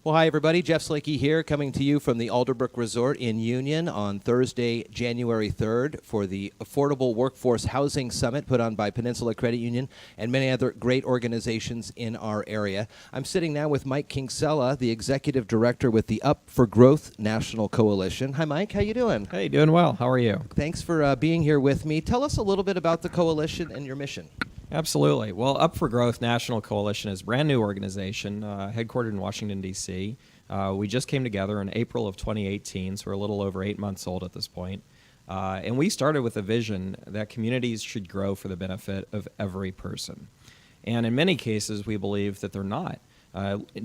Well, hi, everybody. Jeff Slakey here, coming to you from the Alderbrook Resort in Union on Thursday, January 3rd for the Affordable Workforce Housing Summit put on by Peninsula Credit Union and many other great organizations in our area. I'm sitting now with Mike Kingsella, the Executive Director with the Up for Growth National Coalition. Hi, Mike. How you doing? Hey, doing well. How are you? Thanks for being here with me. Tell us a little bit about the coalition and your mission. Absolutely. Well, Up for Growth National Coalition is a brand new organization headquartered in Washington, D.C. We just came together in April of 2018, so we're a little over 8 months old at this point. And we started with a vision that communities should grow for the benefit of every person. And in many cases, we believe that they're not,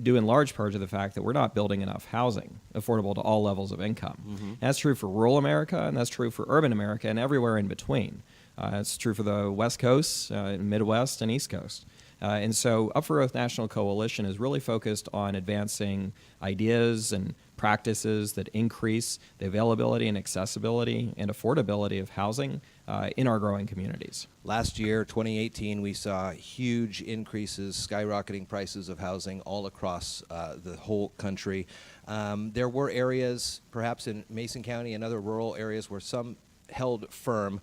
due in large part to the fact that we're not building enough housing affordable to all levels of income. Mm-hmm. That's true for rural America, and that's true for urban America, and everywhere in between. It's true for the West Coast, Midwest, and East Coast. And so Up for Growth National Coalition is really focused on advancing ideas and practices that increase the availability and accessibility and affordability of housing in our growing communities. Last year, 2018, we saw huge increases, skyrocketing prices of housing all across the whole country. There were areas, perhaps in Mason County and other rural areas, where some held firm.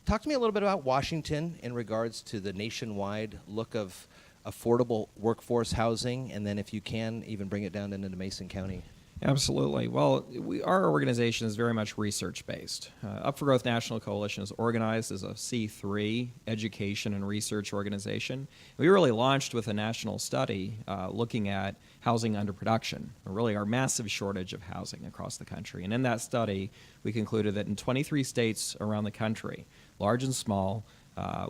Talk to me a little bit about Washington in regards to the nationwide look of affordable workforce housing, and then if you can, even bring it down into Mason County. Absolutely. Well, our organization is very much research-based. Up for Growth National Coalition is organized as a C3 education and research organization. We really launched with a national study looking at housing underproduction, or really our massive shortage of housing across the country. And in that study, we concluded that in 23 states around the country, large and small,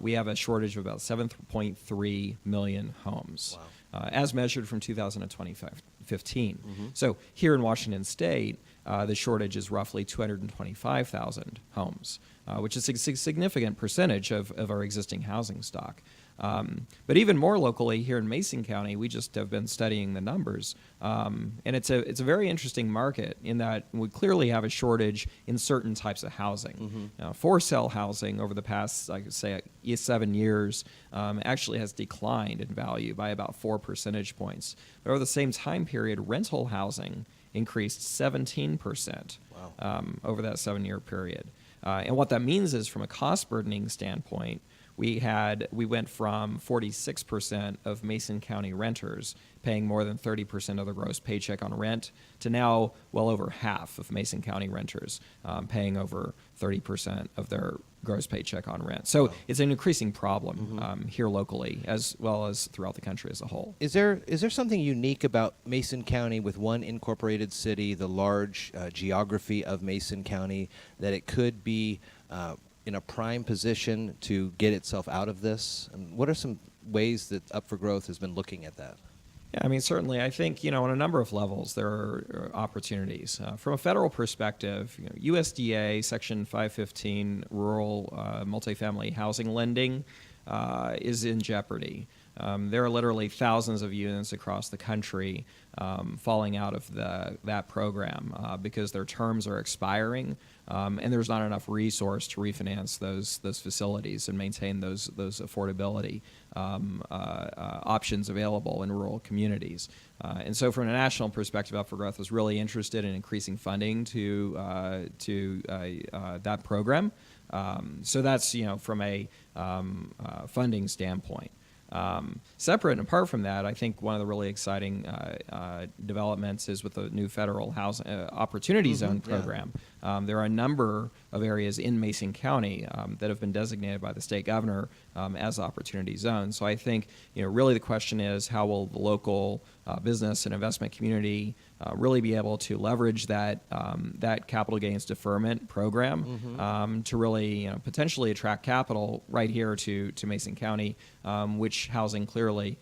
we have a shortage of about 7.3 million homes. Wow. As measured from 2015. Mm-hmm. So here in Washington State, the shortage is roughly 225,000 homes, which is a significant percentage of our existing housing stock. But even more locally, here in Mason County, we just have been studying the numbers, and it's a very interesting market in that we clearly have a shortage in certain types of housing. Mm-hmm. For-sale housing over the past, I could say, 7 years actually has declined in value by about 4 percentage points. But over the same time period, rental housing increased 17%. Wow. Over that 7-year period. And what that means is, from a cost burdening standpoint, we went from 46% of Mason County renters paying more than 30% of their gross paycheck on rent to now well over half of Mason County renters paying over 30% of their gross paycheck on rent. So it's an increasing problem here locally as well as throughout the country as a whole. Is there something unique about Mason County with one incorporated city, the large geography of Mason County, that it could be in a prime position to get itself out of this? And what are some ways that Up for Growth has been looking at that? Yeah, I mean, certainly. I think, on a number of levels, there are opportunities. From a federal perspective, USDA Section 515 rural multifamily housing lending is in jeopardy. There are literally thousands of units across the country falling out of that program because their terms are expiring, and there's not enough resource to refinance those facilities and maintain those affordability options available in rural communities. And so, from a national perspective, Up for Growth was really interested in increasing funding to that program. So that's from a funding standpoint. Separate and apart from that, I think one of the really exciting developments is with the new federal housing Opportunity Zone program. Yeah. There are a number of areas in Mason County that have been designated by the state governor as Opportunity Zones. So I think really the question is, how will the local business and investment community really be able to leverage that capital gains deferment program to really potentially attract capital right here to Mason County, which housing clearly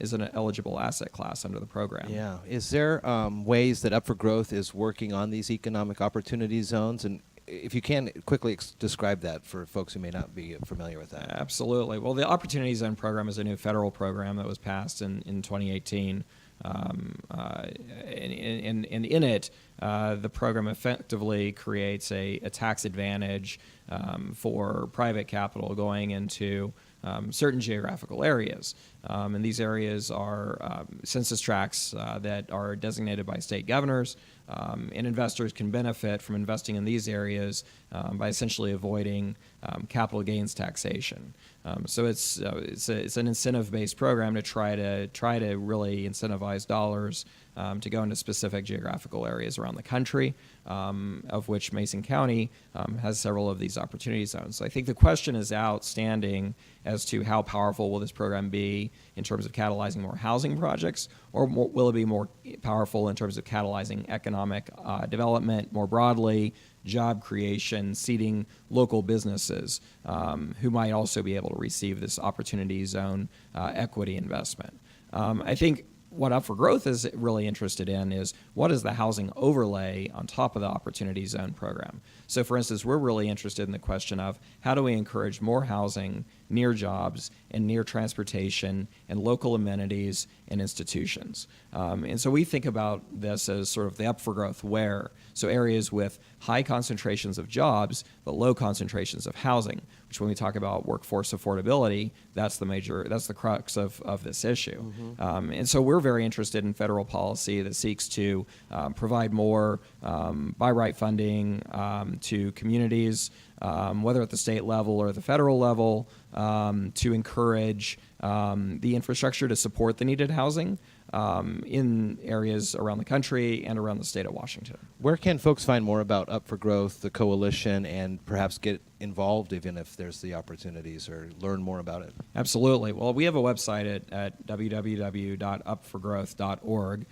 is an eligible asset class under the program. Yeah. Is there ways that Up for Growth is working on these economic opportunity zones? And if you can, quickly describe that for folks who may not be familiar with that. Absolutely. Well, the Opportunity Zone program is a new federal program that was passed in 2018. And in it, the program effectively creates a tax advantage for private capital going into certain geographical areas. And these areas are census tracts that are designated by state governors, and investors can benefit from investing in these areas by essentially avoiding capital gains taxation. So it's an incentive-based program to try to really incentivize dollars to go into specific geographical areas around the country, of which Mason County has several of these opportunity zones. So I think the question is outstanding as to how powerful will this program be in terms of catalyzing more housing projects, or will it be more powerful in terms of catalyzing economic development more broadly, job creation, seeding local businesses who might also be able to receive this opportunity zone equity investment. I think what Up for Growth is really interested in is what is the housing overlay on top of the Opportunity Zone program. So for instance, we're really interested in the question of how do we encourage more housing near jobs and near transportation and local amenities and institutions. And so we think about this as sort of the Up for Growth where, so areas with high concentrations of jobs but low concentrations of housing, which when we talk about workforce affordability, that's the crux of this issue. Mm-hmm. And so we're very interested in federal policy that seeks to provide more by right funding to communities, whether at the state level or the federal level, to encourage the infrastructure to support the needed housing in areas around the country and around the state of Washington. Where can folks find more about Up for Growth, the coalition, and perhaps get involved even if there's the opportunities, or learn more about it? Absolutely. Well, we have a website at www.upforgrowth.org,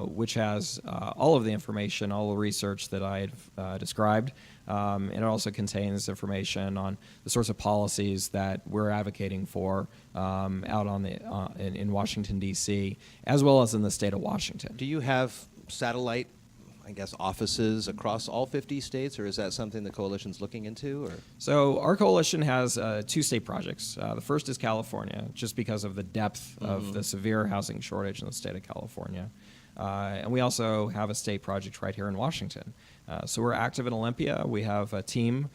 which has all of the information, all the research that I've described. And it also contains information on the sorts of policies that we're advocating for out on in Washington, D.C., as well as in the state of Washington. Do you have satellite, offices across all 50 states, or is that something the coalition's looking into? Or? So our coalition has 2 state projects. The first is California, just because of the depth of the severe housing shortage in the state of California. And we also have a state project right here in Washington. So we're active in Olympia. We have a team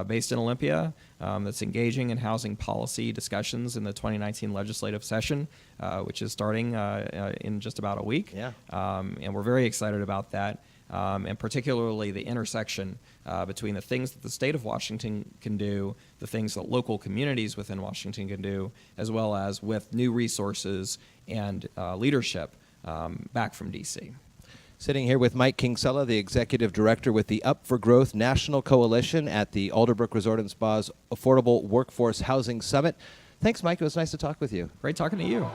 based in Olympia that's engaging in housing policy discussions in the 2019 legislative session, which is starting in just about a week. Yeah. And we're very excited about that, and particularly the intersection between the things that the state of Washington can do, the things that local communities within Washington can do, as well as with new resources and leadership back from D.C. Sitting here with Mike Kingsella, the Executive Director with the Up for Growth National Coalition at the Alderbrook Resort and Spa's Affordable Workforce Housing Summit. Thanks, Mike. It was nice to talk with you. Great talking to you.